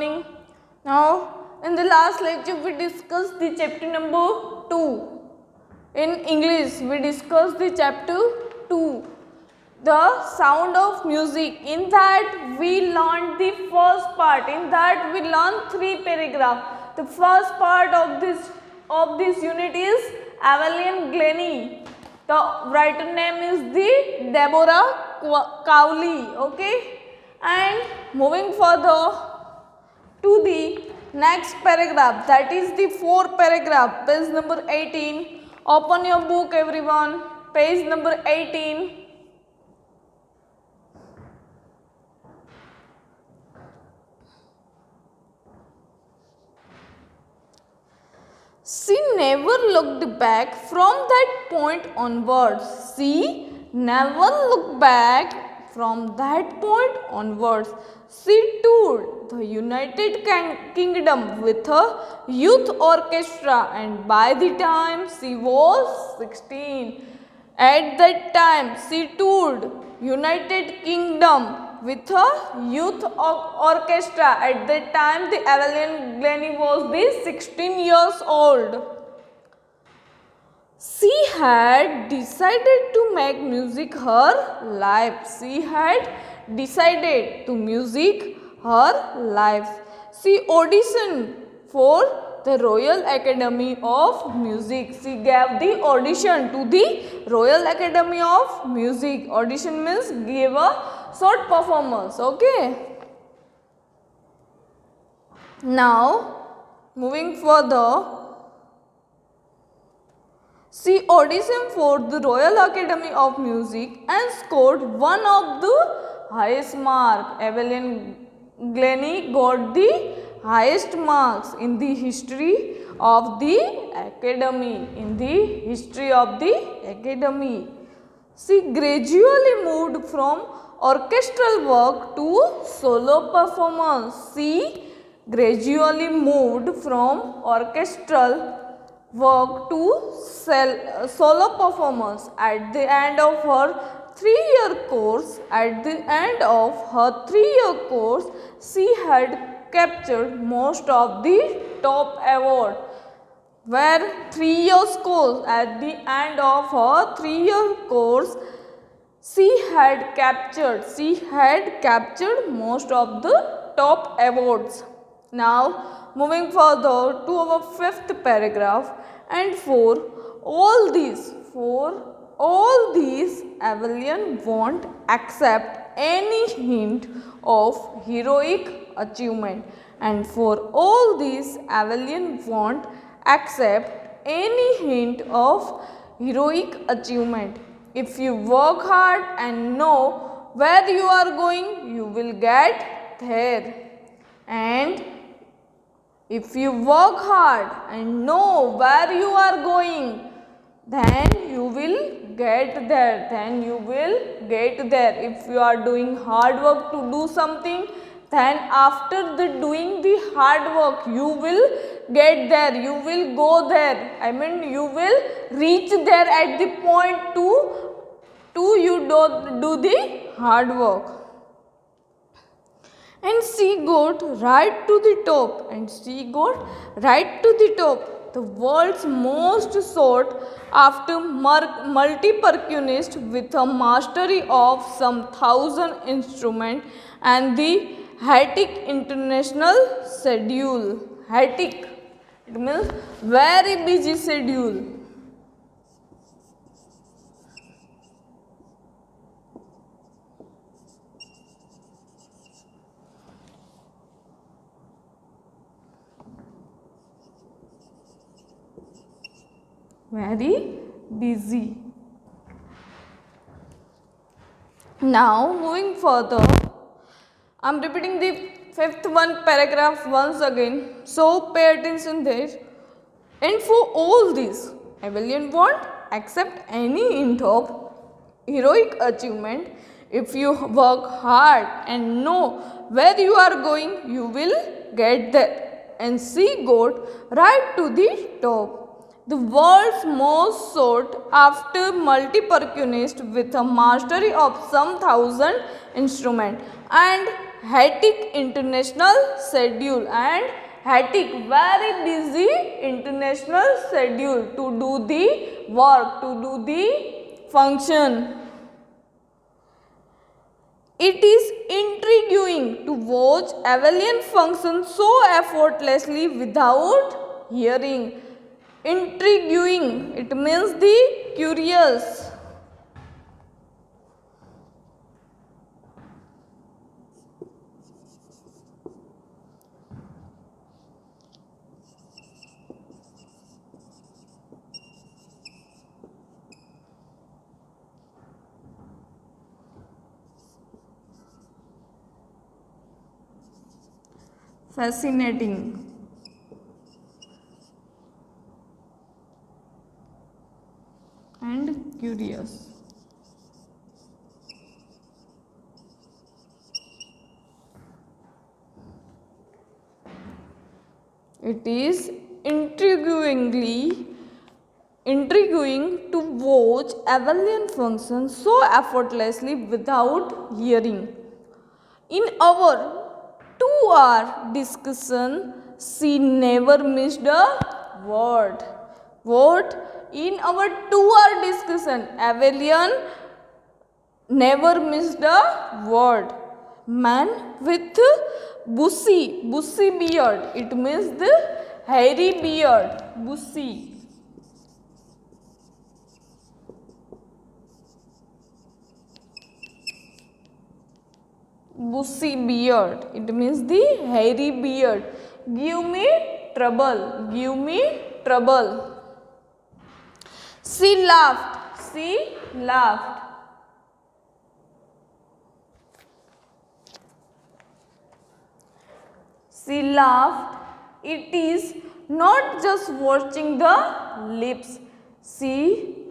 morning. Now, in the last lecture, we discussed the chapter number 2. In English, we discussed the chapter 2, the sound of music. In that, we learned the first part. In that, we learned 3 paragraphs. The first part of this unit is Evelyn Glennie. The writer name is the Deborah Cowley. Okay, and moving further to the next paragraph, that is the 4th paragraph, page number 18. Open your book, everyone. Page number 18. She never looked back from that point onwards. She never looked back from that point onwards. She toured the United Kingdom with a youth orchestra, and by the time she was 16, at that time she toured United Kingdom with a youth orchestra. At that time, the Evelyn Glennie was the 16 years old. She had decided to make music her life. She had decided to music her life. She auditioned for the Royal Academy of Music. She gave the audition to the Royal Academy of Music. Audition means give a short performance. Okay. Now, moving further, she auditioned for the Royal Academy of Music and scored one of the highest marks. Evelyn Glennie got the highest marks in the history of the Academy. In the history of the Academy. She gradually moved from orchestral work to solo performance. She gradually moved from orchestral work to solo performance. At the end of her 3-year course, she had captured most of the top awards. Where 3 years course, at the end of her 3-year course, she had captured most of the top awards. Now, moving further to our 5th paragraph, and for all these, Evelyn won't accept any hint of heroic achievement. And for all these, Evelyn won't accept any hint of heroic achievement. If you work hard and know where you are going, you will get there. And if you work hard and know where you are going, then you will get there. If you are doing hard work to do something, then after doing the hard work, you will get there. You will go there. You will reach there at the point to you do the hard work. And she got right to the top. The world's most sought after multi-percussionist with a mastery of some 1,000 instruments and the hectic international schedule. Hectic, it means very busy schedule. Very busy. Now, moving further, I am repeating the 5th paragraph once again. So, pay attention there. And for all this, Evelyn won't accept any hint of heroic achievement. If you work hard and know where you are going, you will get there. And she got right to the top. The world's most sought after multi-percussionist with a mastery of some 1,000 instruments and hectic international schedule, and hectic, very busy international schedule to do the work, to do the function. It is intriguing to watch abelian function so effortlessly without hearing. Intriguing, it means the curious. Fascinating. And curious. It is intriguing to watch abelian function so effortlessly without hearing. In our 2-hour discussion, she never missed a word. What? In our 2-hour discussion, abelian never missed a word. Man with bushy beard. It means the hairy beard. Bushy. Bushy beard. It means the hairy beard. Give me trouble. Give me trouble. She laughed. She laughed. She laughed. It is not just watching the lips. She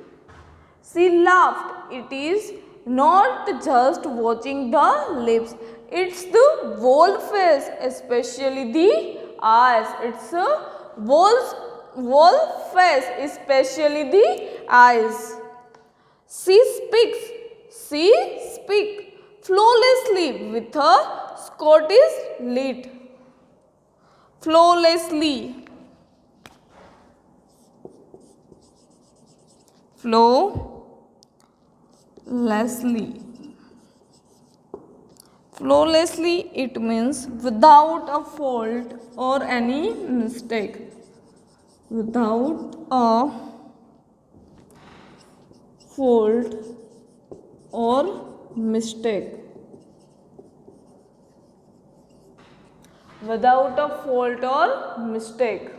laughed. It is not just watching the lips. It's the whole face, especially the eyes. It's a whole face, especially the eyes. She speaks flawlessly with her Scottish lit. Flawlessly. Flawlessly, it means without a fault or any mistake. Without a fault or mistake. Without a fault or mistake.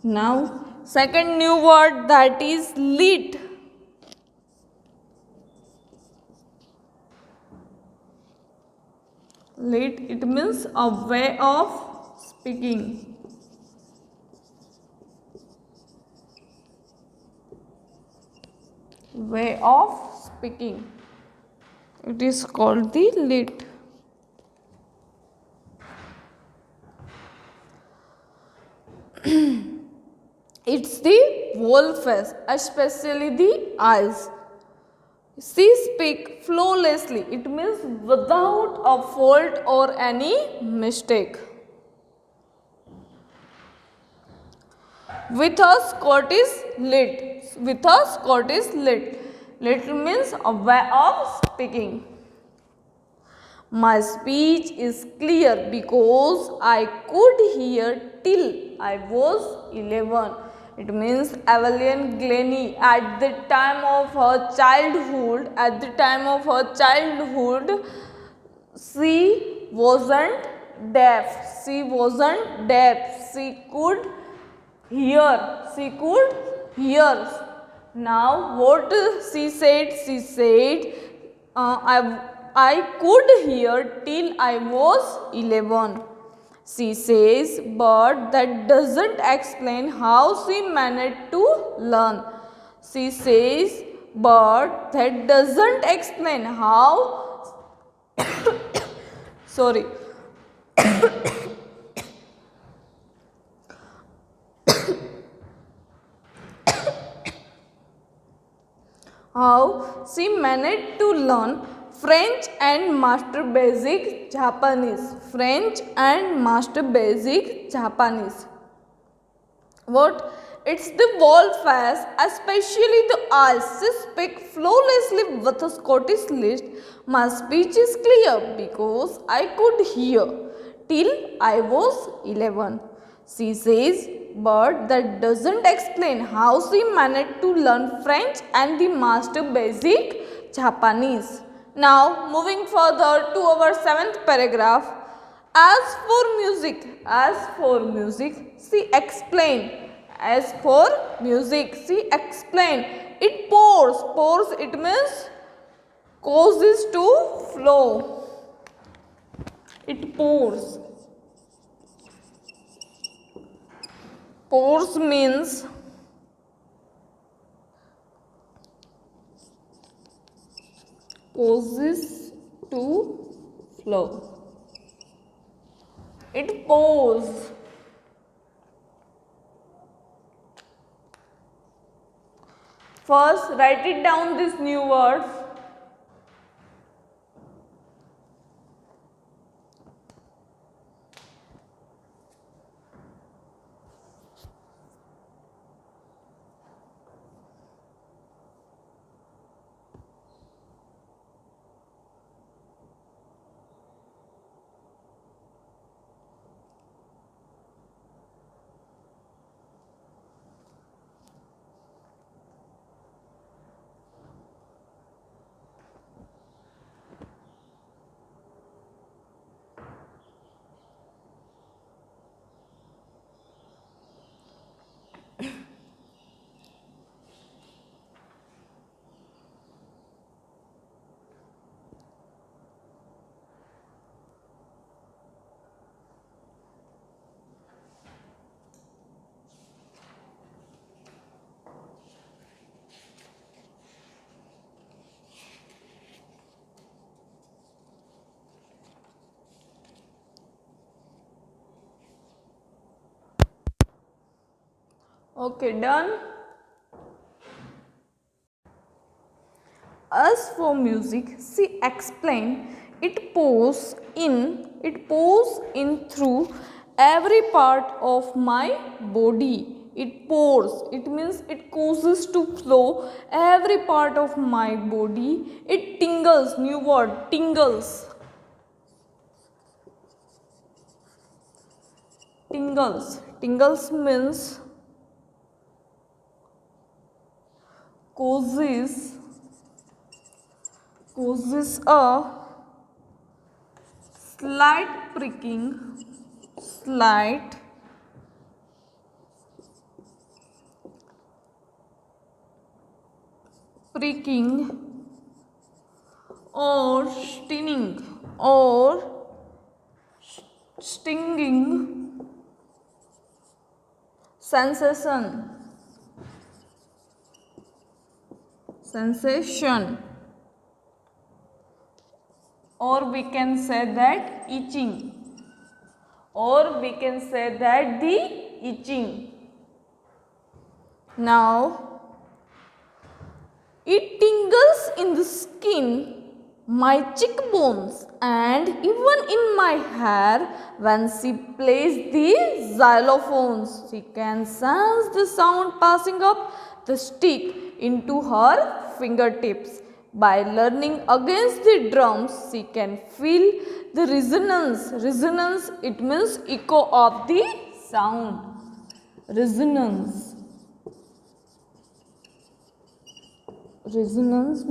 Now, second new word, that is lit. Lit, it means a way of speaking. Way of speaking. It is called the lit. It's the whole face, especially the eyes. She speaks flawlessly. It means without a fault or any mistake. With a Scottish lit. With a Scottish lit. Lit means a way of speaking. My speech is clear because I could hear till I was 11. It means Evelyn Glennie at the time of her childhood, she wasn't deaf. She could hear. Now what she said? She said, I could hear till I was 11. She says, but that doesn't explain how she managed to learn. She says, but that doesn't explain how sorry How she managed to learn French and master basic Japanese. French and master basic Japanese. What? It's the wall face, especially the eyes. She speak flawlessly with a Scottish list. My speech is clear because I could hear till I was 11. She says, but that doesn't explain how she managed to learn French and the master basic Japanese. Now, moving further to our 7th paragraph. As for music, she explained. As for music, she explained. It pours, it means causes to flow. It pours. Pours means causes to flow. It pours. First, write it down these new words. Okay, done. As for music, she explained, it pours in through every part of my body. It pours, it means it causes to flow every part of my body. It tingles, new word, tingles. Tingles means causes a slight pricking or stinging sensation, or we can say that itching, or we can say that the itching. Now, it tingles in the skin, my cheekbones, and even in my hair when she plays the xylophones. She can sense the sound passing up the stick into her fingertips. By learning against the drums, she can feel the resonance. Resonance, it means echo of the sound. Resonance. Resonance,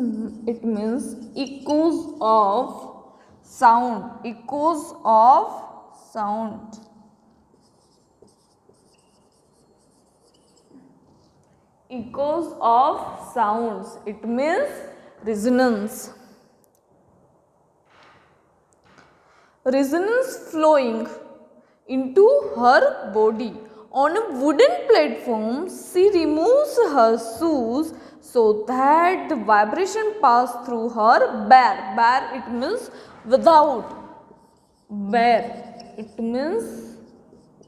it means echoes of sound. Echoes of sound. Echoes of sounds. It means resonance. Resonance flowing into her body. On a wooden platform, she removes her shoes so that the vibration pass through her bare. Bare, it means without. Bare, it means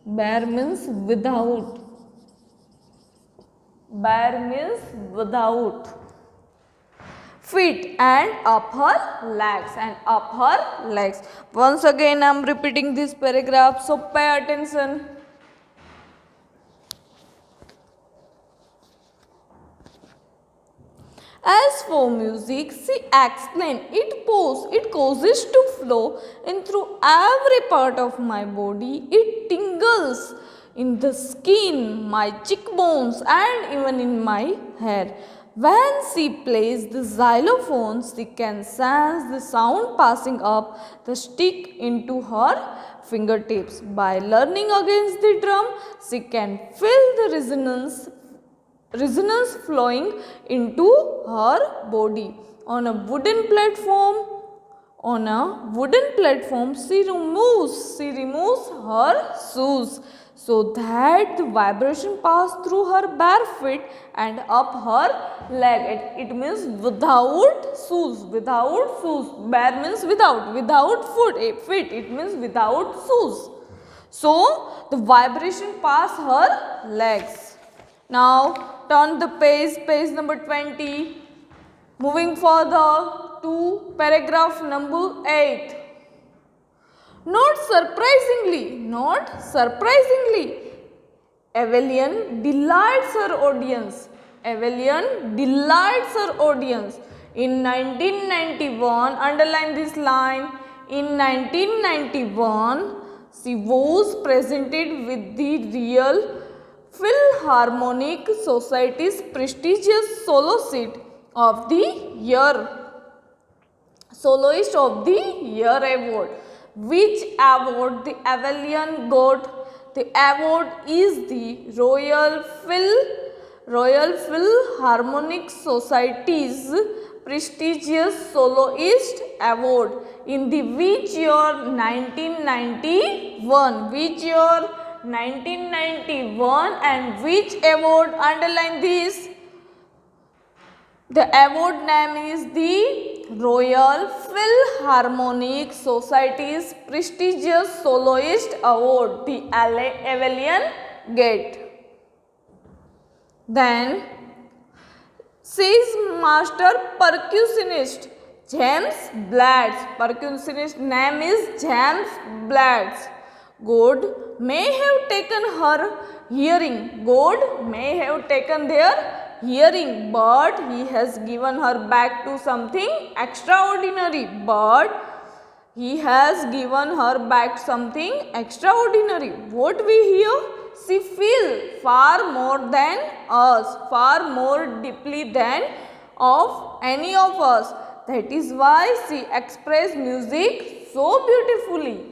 bare means without. Bare means without. feet and up her legs. Once again I am repeating this paragraph, so pay attention. As for music, she explained, it causes to flow in through every part of my body. It tingles in the skin, my cheekbones, and even in my hair. When she plays the xylophone, she can sense the sound passing up the stick into her fingertips. By learning against the drum, she can feel the resonance flowing into her body. On a wooden platform, she removes her shoes so that the vibration pass through her bare feet and up her leg. It means without shoes. Bare means without feet. It means without shoes. So the vibration pass her legs. Now turn the page number 20. Moving further to paragraph number 8. Not surprisingly, Evelyn delights her audience. In 1991, underline this line, in 1991, she was presented with the Royal Philharmonic Society's prestigious Soloist of the Year award. Which award the Evelyn got? The award is the Royal Philharmonic Society's prestigious Soloist Award. In the which year? 1991. Which year? 1991. And which award? Underline this. The award name is the Royal Philharmonic Society's prestigious Soloist Award, the Evelyn get. Then, she's master percussionist James Blatz. Percussionist name is James Blatz. God may have taken her hearing. God may have taken their hearing, but he has given her back to something extraordinary. What we hear? She feels far more than us, far more deeply than of any of us. That is why she expresses music so beautifully.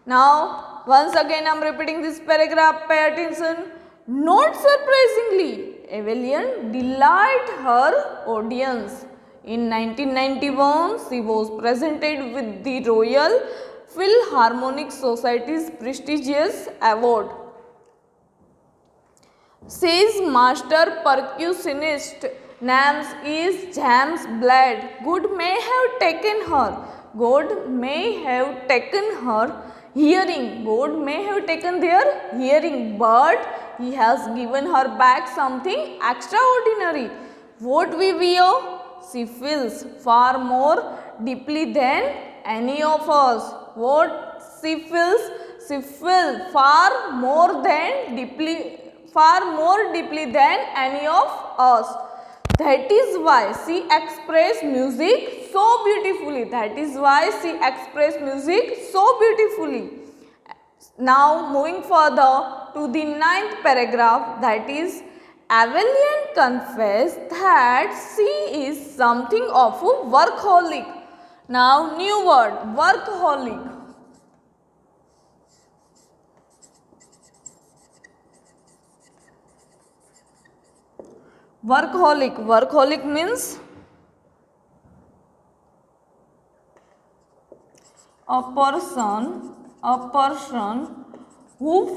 Now, once again I am repeating this paragraph, pay attention. Not surprisingly, Evelyn delighted her audience. In 1991, she was presented with the Royal Philharmonic Society's prestigious award. She's master percussionist name is James Blatz. God may have taken her hearing. God may have taken their hearing, but he has given her back something extraordinary. What we hear? She feels far more deeply than any of us. What she feels? She feels far more deeply than any of us. That is why she expressed music so beautifully. Now moving further to the 9th paragraph, that is, Evelyn confessed that she is something of a workaholic. Now new word, workaholic. Workaholic means a person who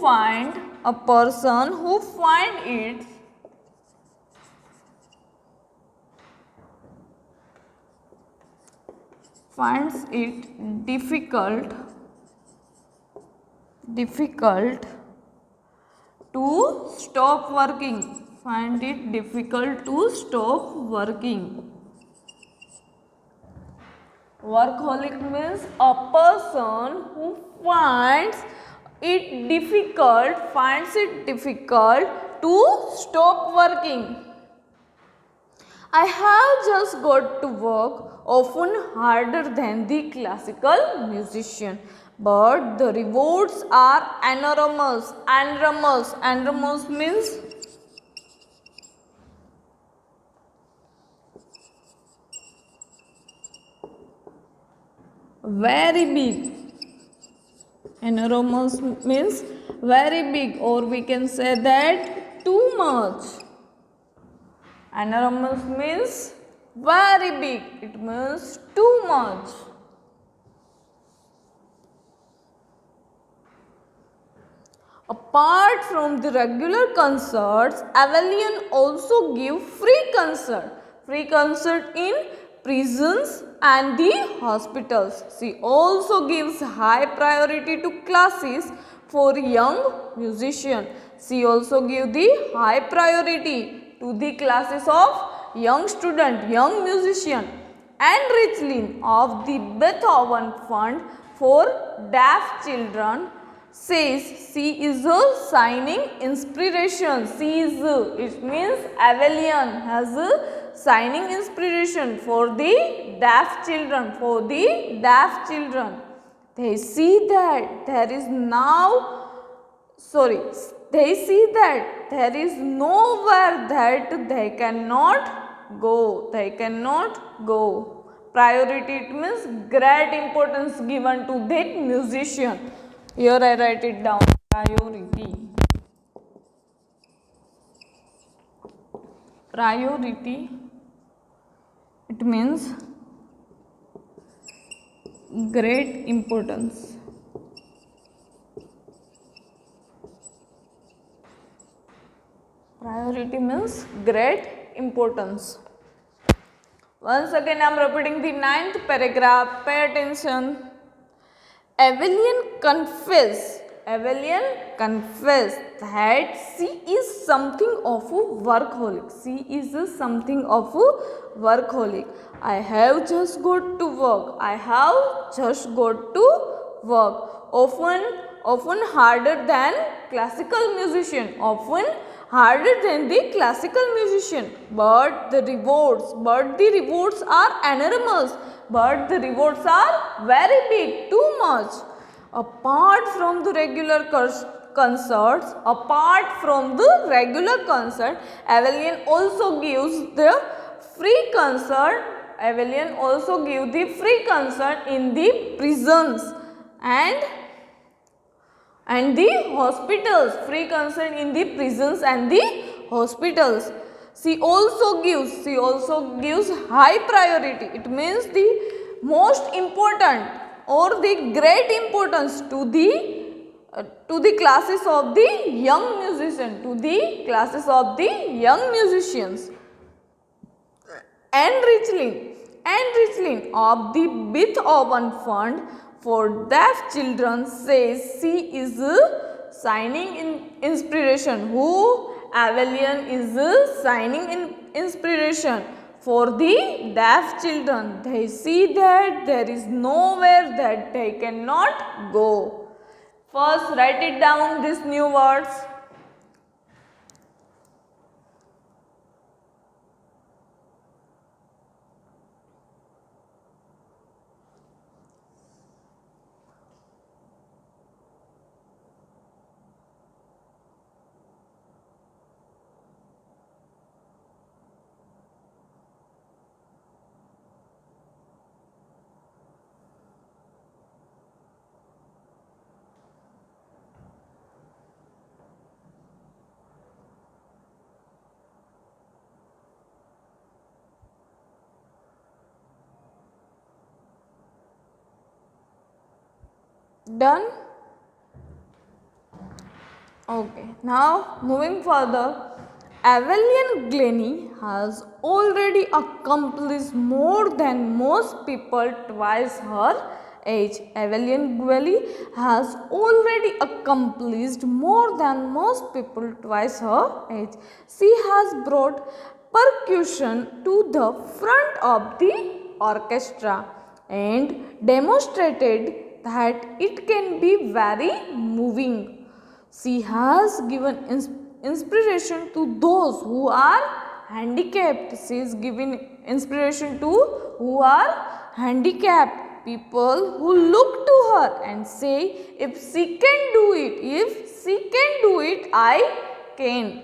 finds it difficult to stop working. Workaholic means a person who finds it difficult to stop working. I have just got to work, often harder than the classical musician, but the rewards are enormous. Enormous means very big. Enormous means very big, or we can say that too much. Enormous means very big, it means too much. Apart from the regular concerts, Avallion also give free concert in prisons and the hospitals. She also gives high priority to classes for young musicians. She also gives the high priority to the classes of young student, young musician. And Richlin of the Beethoven Fund for Deaf Children says she is a shining inspiration. She is, it means Avallion has a shining inspiration for the deaf children, They see that there is nowhere that they cannot go. Priority, it means great importance given to that musician. Here I write it down, priority, it means great importance. Priority means great importance. Once again I am repeating the 9th paragraph, pay attention. Avallion confessed that she is something of a workaholic. I have just got to work. Often harder than classical musician. But the rewards are enormous. But the rewards are very big, too much. Apart from the regular concerts, Avallion also gives the free concert. In the prisons and the hospitals. Free concert in the prisons and the hospitals. She also gives high priority. It means the most important or the great importance to the classes of the young musicians. And Richlin of the Beethoven Fund for Deaf Children says she is a shining inspiration. Avallion is a shining inspiration for the deaf children. They see that there is nowhere that they cannot go. First, write it down, these new words. Done? Okay, now moving further, Avallion Glennie has already accomplished more than most people twice her age. Avallion Glennie has already accomplished more than most people twice her age. She has brought percussion to the front of the orchestra. and demonstrated that it can be very moving. She has given inspiration to those who are handicapped. She is giving inspiration to who are handicapped people who look to her and say, if she can do it, if she can do it, I can.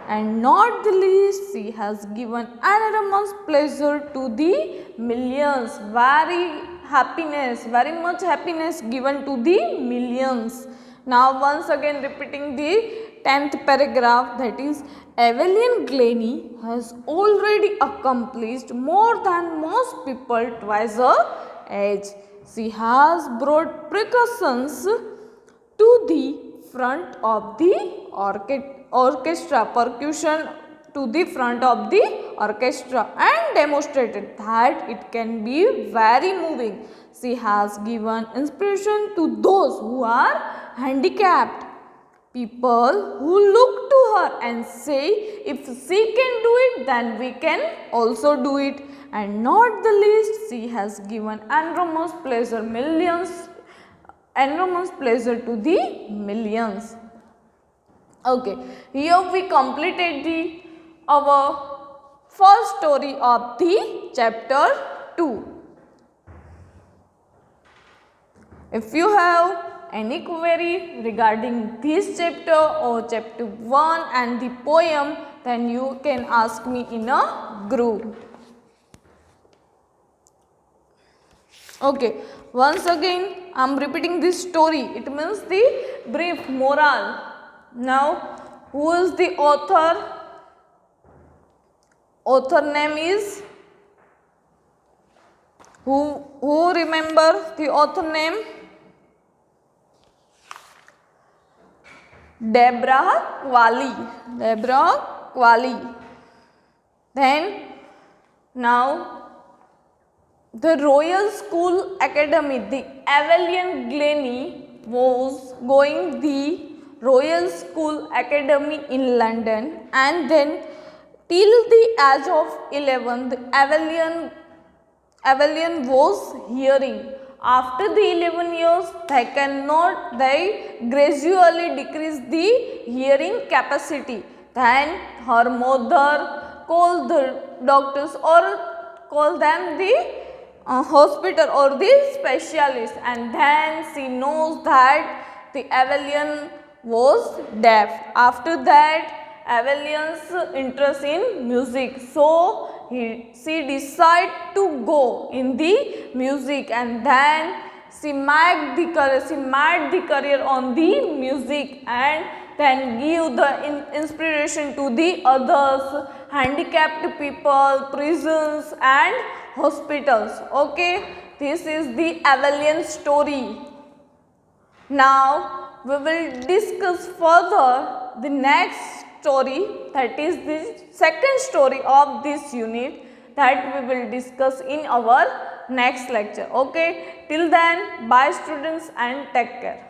And not the least, she has given enormous pleasure to the millions. Very much happiness given to the millions. Now once again repeating the 10th paragraph, that is, Evelyn Glennie has already accomplished more than most people twice her age. She has brought precautions to the front of the orchestra, percussion to the front of the orchestra, and demonstrated that it can be very moving. She has given inspiration to those who are handicapped people who look to her and say, if she can do it, then we can also do it. And not the least, she has given enormous pleasure to the millions. Okay, here we completed our first story of the chapter 2. If you have any query regarding this chapter or chapter 1 and the poem, then you can ask me in a group. Okay, once again I am repeating this story. It means the brief moral. Now, who is the author? Author name is, who remember the author name? Deborah Qualley. Then now the Royal School Academy, the Evelyn Glennie was going the Royal School Academy in London, and then till the age of 11 the Evelyn was hearing. After the 11 years, they gradually decrease the hearing capacity. Then her mother called the doctors or call them the hospital or the specialist, and then she knows that the Evelyn was deaf. After that, Evelyn's interest in music, so she decided to go in the music, and then she made the career on the music, and then give the inspiration to the others, handicapped people, prisons and hospitals. Okay, this is the Evelyn story. Now we will discuss further the next story, that is the second story of this unit, that we will discuss in our next lecture. Okay, till then, bye students and take care.